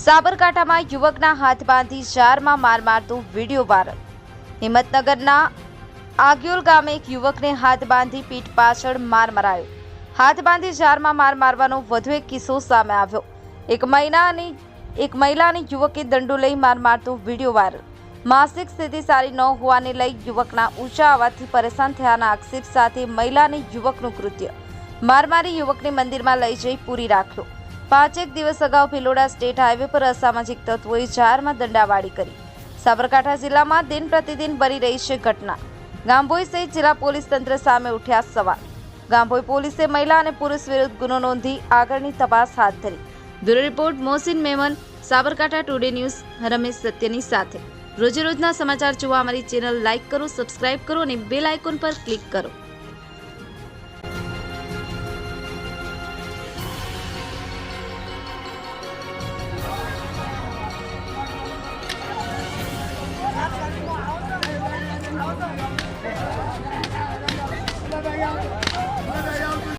સાબરકાંઠામાં યુવકના હાથ બાંધી જારમાં માર મારતો વિડીયો વાયરલ। હિંમતનગરના આગિયોલ ગામે એક યુવકને હાથ બાંધી પીઠ પાછળ માર મરાયો। હાથ બાંધી જારમાં માર મારવાનો વધુ એક કિસ્સો સામે આવ્યો। એક મહિલાને યુવકે દંડો લઈ માર મારતો વિડીયો વાયરલ। માસિક સ્થિતિ સારી ન હોવાને લઈ યુવકના ઊંચા અવાજથી પરેશાન થયાના આક્ષેપ સાથે મહિલાને યુવકનું કૃત્ય માર મારી યુવકને મંદિરમાં લઈ જઈ પૂરી રાખ્યો। 5 દિવસ અગાઉ ભિલોડા સ્ટેટ હાઈવે પર અસામાજિક તત્વોએ જારમાં દંડાવાળી કરી। સાબરકાંઠા જિલ્લામાં દિન પ્રતિદિન બની રહી છે ઘટના। ગામભોઈ સહિત જિલ્લા પોલીસ તંત્ર સામે ઉઠ્યા સવાલ। ગામભોઈ પોલીસે મહિલા અને પુરુષ વિરુદ્ધ ગુનો નોંધી આગળની તપાસ હાથ ધરી। Bureau report Mohsin Memon, Sabarkantha today news, Ramesh સત્યની સાથે। રોજે રોજના સમાચાર જોવા અમારી ચેનલ લાઇક કરો, સબસ્ક્રાઇબ કરો અને બેલ આઇકોન પર ક્લિક કરો।